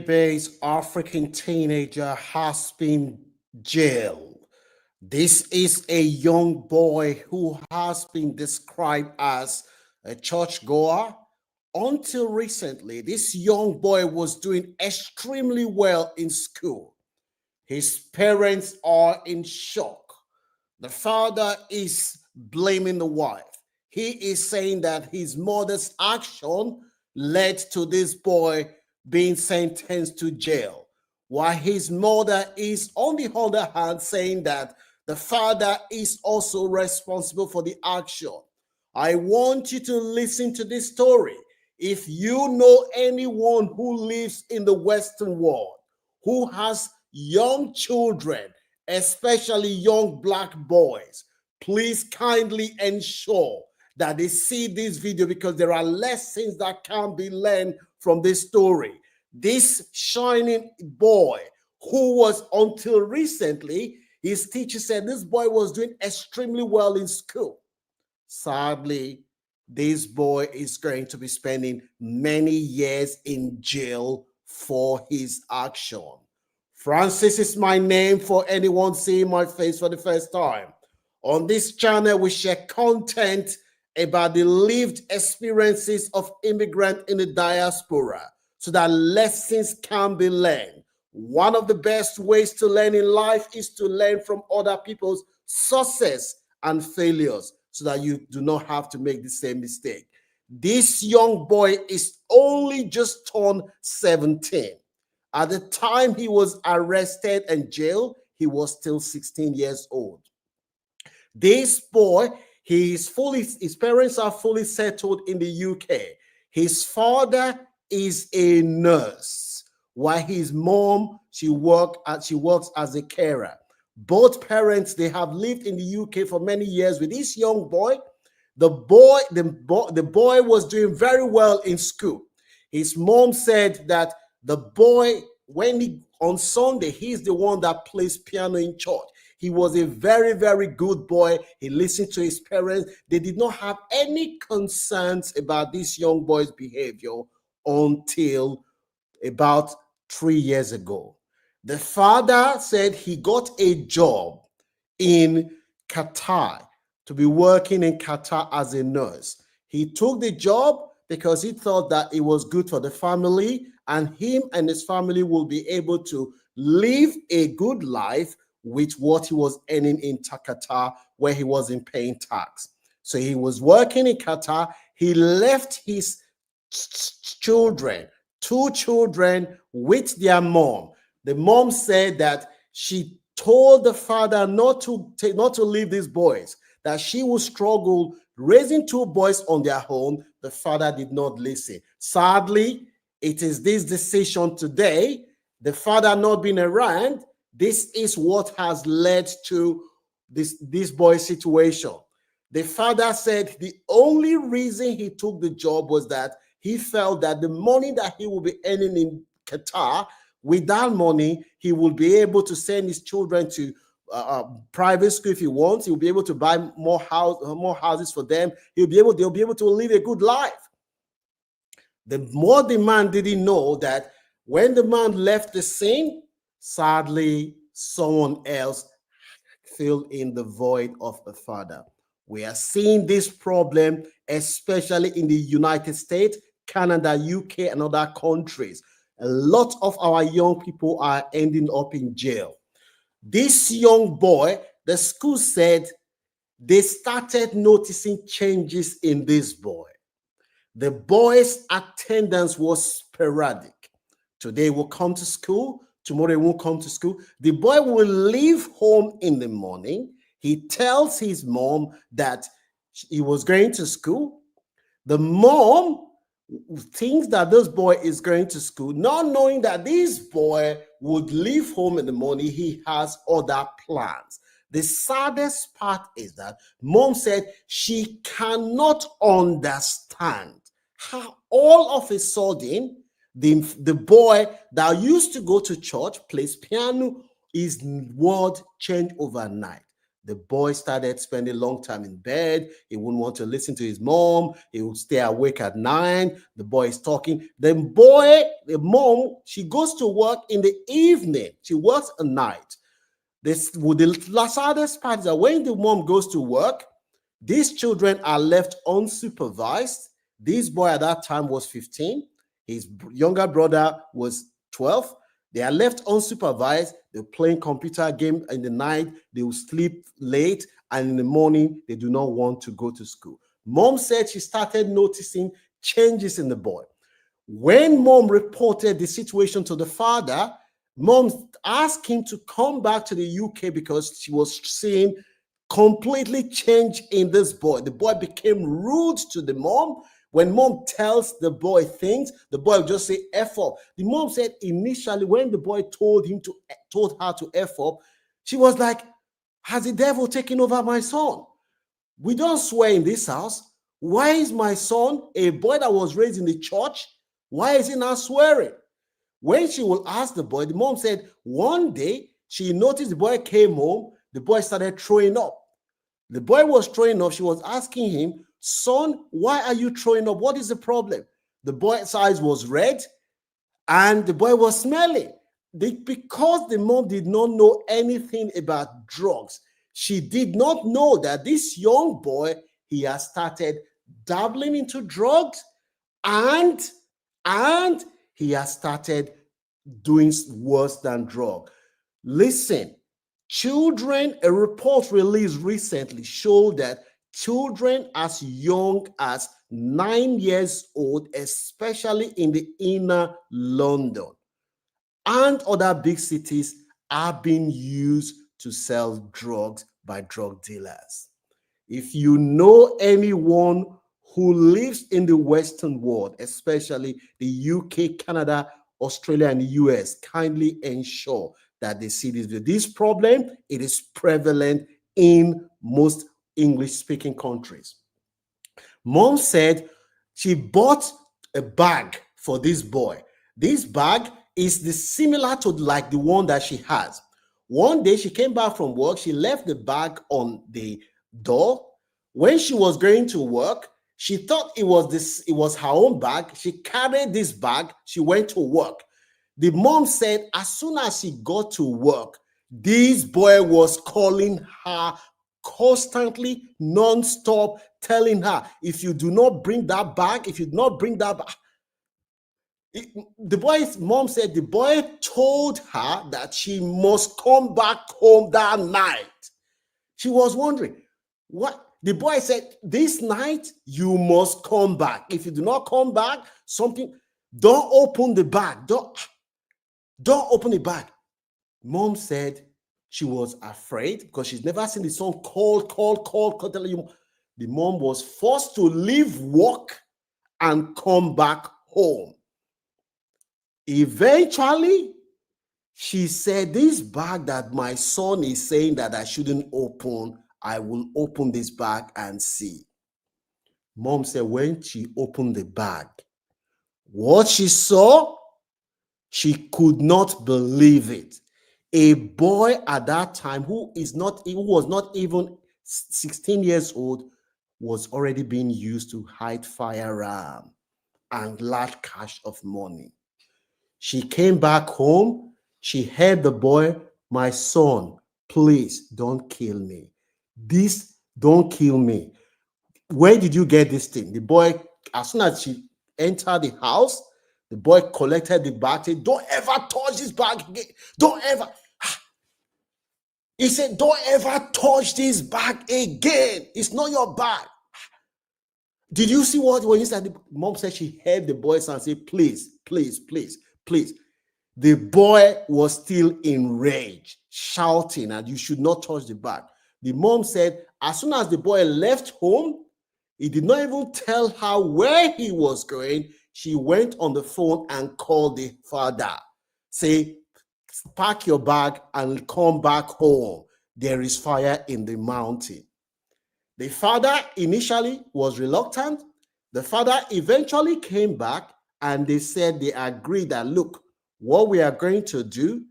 UK-based African teenager has been jailed. This is a young boy who has been described as a churchgoer. Until recently, this young boy was doing extremely well in school. His parents are in shock. The father is blaming the wife. He is saying that his mother's action led to this boy being sentenced to jail, while his mother is, on the other hand, saying that the father is also responsible for the action. I want you to listen to this story. If you know anyone who lives in the Western world who has young children, especially young black boys, please kindly ensure that they see this video, because there are lessons that can be learned from this story. This shining boy, who was, until recently, his teacher said this boy was doing extremely well in school. Sadly, this boy is going to be spending many years in jail for his action. Francis is my name for anyone seeing my face for the first time. On this channel, we share content about the lived experiences of immigrants in the diaspora so that lessons can be learned. One of the best ways to learn in life is to learn from other people's success and failures so that you do not have to make the same mistake. This young boy is only just turned 17. At the time he was arrested and jailed, he was still 16 years old. This boy, his parents are fully settled in the UK. His father is a nurse, while his mom, she works as a carer. Both parents, they have lived in the UK for many years. With this young boy, the boy was doing very well in school. His mom said that the boy, on Sunday, he's the one that plays piano in church. He was a very, very good boy. He listened to his parents. They did not have any concerns about this young boy's behavior until about 3 years ago. The father said he got a job in Qatar, to be working in Qatar as a nurse. He took the job because he thought that it was good for the family, and him and his family will be able to live a good life with what he was earning in Qatar, where he wasn't paying tax. So he was working in Qatar. He left his children, 2 children, with their mom. The mom said that she told the father not to leave these boys, that she would struggle raising 2 boys on their own. The father did not listen. Sadly, it is this decision today, the father not being around, this is what has led to this boy's situation. The father said the only reason he took the job was that he felt that the money that he will be earning in Qatar, with that money, he will be able to send his children to private school if he wants. He'll be able to buy more houses for them. They'll be able to live a good life. The man didn't know that when the man left the scene, sadly, someone else filled in the void of the father. We are seeing this problem, especially in the United States, Canada, UK, and other countries. A lot of our young people are ending up in jail. This young boy, the school said they started noticing changes in this boy. The boy's attendance was sporadic. Today he will come to school, tomorrow he won't come to school. The boy will leave home in the morning. He tells his mom that he was going to school. The mom thinks that this boy is going to school, not knowing that this boy would leave home in the morning. He has other plans. The saddest part is that mom said she cannot understand how all of a sudden the boy that used to go to church, plays piano, his world changed overnight. The boy started spending a long time in bed. He wouldn't want to listen to his mom. He would stay awake at night. The boy is talking. The mom, she goes to work in the evening. She works at night. The saddest part is that when the mom goes to work, these children are left unsupervised. This boy at that time was 15. His younger brother was 12. They are left unsupervised. They're playing computer game in the night. They will sleep late. And in the morning, they do not want to go to school. Mom said she started noticing changes in the boy. When mom reported the situation to the father, mom asked him to come back to the UK because she was seeing completely change in this boy. The boy became rude to the mom. When mom tells the boy things, the boy will just say F up. The mom said initially when the boy told her to F up, she was like, has the devil taken over my son? We don't swear in this house. Why is my son, a boy that was raised in the church, why is he not swearing? When she will ask the boy, the mom said one day she noticed the boy came home, the boy started throwing up. The boy was throwing up. She was asking him, son, why are you throwing up? What is the problem? The boy's eyes was red and the boy was smelling. Because the mom did not know anything about drugs, she did not know that this young boy, he has started dabbling into drugs and he has started doing worse than drug. Listen, a report released recently showed that children as young as 9 years old, especially in the inner London and other big cities, are being used to sell drugs by drug dealers. If you know anyone who lives in the Western world, especially the UK, Canada, Australia, and the US, kindly ensure that they see this video. This problem, it is prevalent in most English-speaking countries. Mom said she bought a bag for this boy. This bag is similar to like the one that she has. One day she came back from work. She left the bag on the door. When she was going to work, she thought it was her own bag. She carried this bag. She went to work. The mom said as soon as she got to work, this boy was calling her constantly, non-stop, telling her, if you do not bring that bag, the boy's mom said the boy told her that she must come back home that night. She was wondering, what? The boy said, this night you must come back. If you do not come back, don't open the bag. Don't open the bag. Mom said she was afraid because she's never seen the son call. Telling you. The mom was forced to leave work and come back home. Eventually, she said, this bag that my son is saying that I shouldn't open, I will open this bag and see. Mom said when she opened the bag, what she saw, she could not believe it. A boy at that time who was not even 16 years old was already being used to hide firearm and large cash of money. She came back home. She heard the boy, my son, please don't kill me. Don't kill me. Where did you get this thing? The boy, as soon as she entered the house, the boy collected the bag, said, don't ever touch this bag again. Don't ever. He said, don't ever touch this bag again. It's not your bag. Did you see when he said, the mom said she heard the boy and say, please, please, please, please. The boy was still enraged, shouting, and you should not touch the bag. The mom said, as soon as the boy left home, he did not even tell her where he was going. She went on the phone and called the father. Say, pack your bag and come back home. There is fire in the mountain. The father initially was reluctant. The father eventually came back and they said they agreed that, look, what we are going to do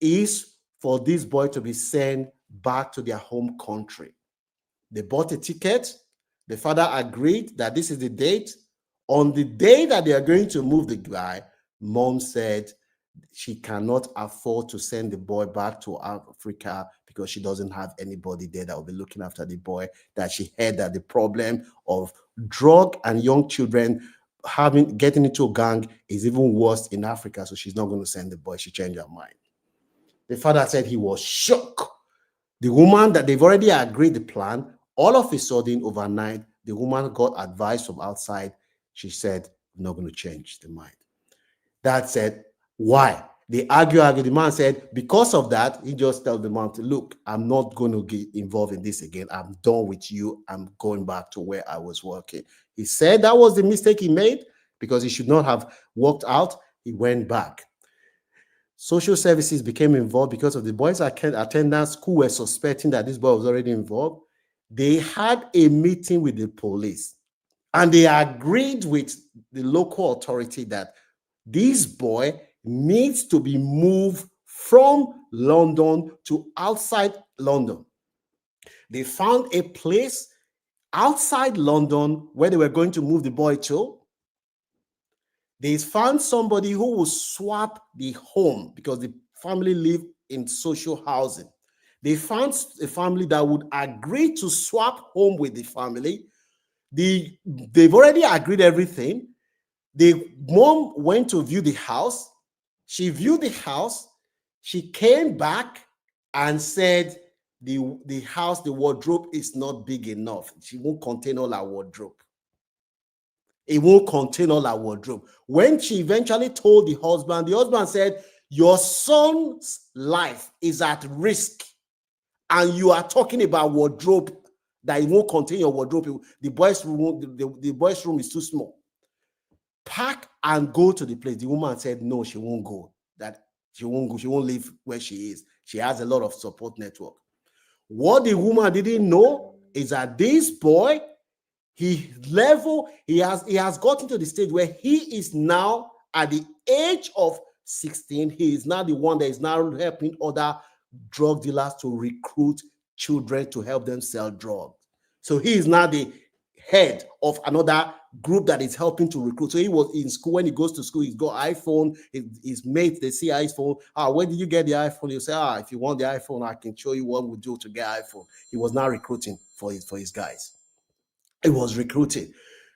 is for this boy to be sent back to their home country. They bought a ticket. The father agreed that this is the date. On the day that they are going to move the guy, mom said she cannot afford to send the boy back to Africa because she doesn't have anybody there that will be looking after the boy, that she heard that the problem of drug and young children getting into a gang is even worse in Africa, so she's not going to send the boy. She changed her mind. The father said he was shocked. The woman that they've already agreed the plan, all of a sudden overnight, the woman got advice from outside. She said, I'm not going to change the mind. Dad said, why? They argue. The man said, because of that, he just told the mom, look, I'm not going to get involved in this again. I'm done with you. I'm going back to where I was working. He said that was the mistake he made because he should not have walked out. He went back. Social services became involved because of the boys' attendants who were suspecting that this boy was already involved. They had a meeting with the police and they agreed with the local authority that this boy needs to be moved from London to outside London. They found a place outside London where they were going to move the boy to. They found somebody who would swap the home because the family lived in social housing. They found a family that would agree to swap home with the family. They've already agreed everything. The mom went to view the house. She viewed the house. She came back and said the house, the wardrobe is not big enough. She won't contain all our wardrobe. It won't contain all our wardrobe. When she eventually told the husband said, your son's life is at risk and you are talking about wardrobe that it won't contain your wardrobe. The boys' room is too small. Pack and go to the place. The woman said, no, she won't go. That she won't go. She won't live where she is. She has a lot of support network. What the woman didn't know is that this boy, he has gotten to the stage where he is now at the age of 16. He is now the one that is now helping other drug dealers to recruit children to help them sell drugs. So he is now the head of another group that is helping to recruit. So he was in school. When he goes to school, he's got iPhone. His mates, they see iPhone. Where did you get the iPhone? You say, if you want the iPhone, I can show you what we do to get iPhone. He was now recruiting for his guys. He was recruiting.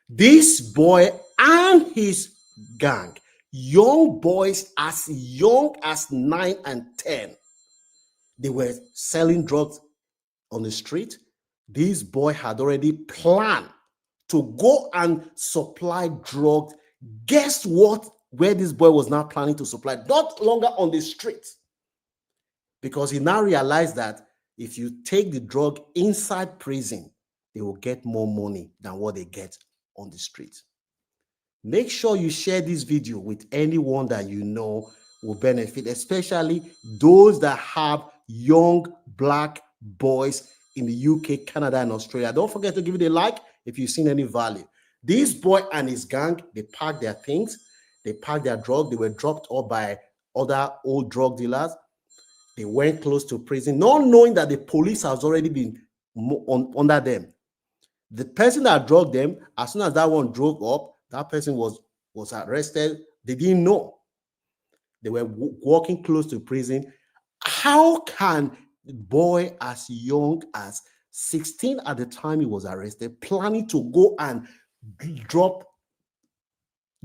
This boy and his gang, young boys as young as 9 and 10, they were selling drugs on the street. This boy had already planned to go and supply drugs. Guess what? Where this boy was now planning to supply, not longer on the street, because he now realized that if you take the drug inside prison, they will get more money than what they get on the street. Make sure you share this video with anyone that you know will benefit, especially those that have young black boys in the UK, Canada, and Australia. Don't forget to give it a like if you've seen any value. This boy and his gang, they packed their things, they packed their drug, they were dropped off by other old drug dealers. They went close to prison, not knowing that the police has already been under them. The person that drugged them, as soon as that one drove up, that person was arrested. They didn't know. They were walking close to prison. How can a boy as young as 16 at the time he was arrested, planning to go and drop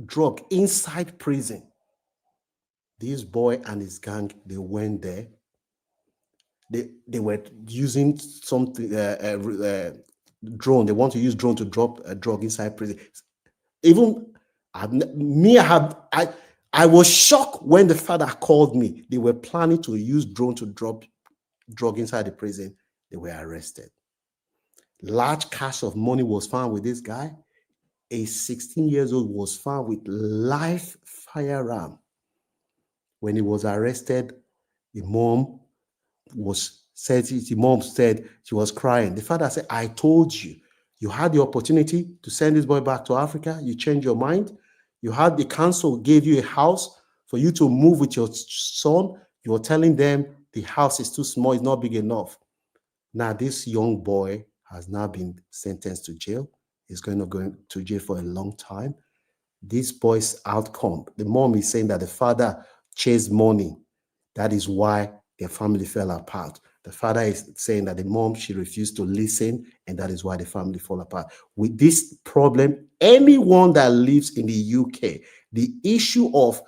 drug inside prison? This boy and his gang, they went there. They were using something, drone. They want to use drone to drop a drug inside prison. Even I was shocked when the father called me. They were planning to use drone to drop drug inside the prison. They were arrested. Large cache of money was found with this guy. A 16-year-old was found with live firearm. When he was arrested, the mom said she was crying. The father said, I told you, you had the opportunity to send this boy back to Africa. You changed your mind. You had the council gave you a house for you to move with your son. You were telling them the house is too small, it's not big enough. Now, this young boy has now been sentenced to jail. He's going to go to jail for a long time. This boy's outcome, the mom is saying that the father chased money. That is why their family fell apart. The father is saying that the mom, she refused to listen, and that is why the family fell apart. With this problem, anyone that lives in the UK, the issue of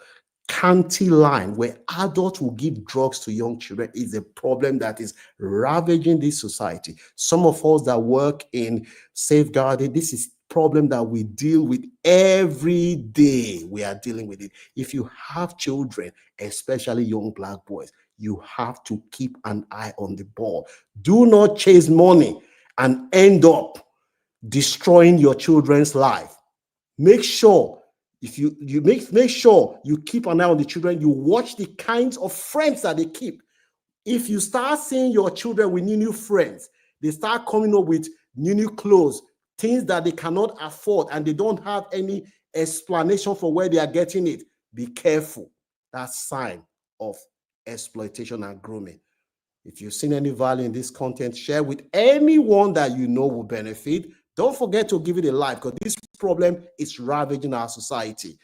county line where adults will give drugs to young children is a problem that is ravaging this society. Some of us that work in safeguarding, this is problem that we deal with every day. We are dealing with it. If you have children, especially young black boys, you have to keep an eye on the ball. Do not chase money and end up destroying your children's life. Make sure if you make sure you keep an eye on the children. You watch the kinds of friends that they keep. If you start seeing your children with new friends, they start coming up with new clothes, things that they cannot afford, and they don't have any explanation for where they are getting it, be careful. That's sign of exploitation and grooming. If you've seen any value in this content, share with anyone that you know will benefit. Don't forget to give it a like, because this problem is ravaging our society.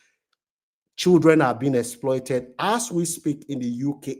Children are being exploited as we speak in the UK.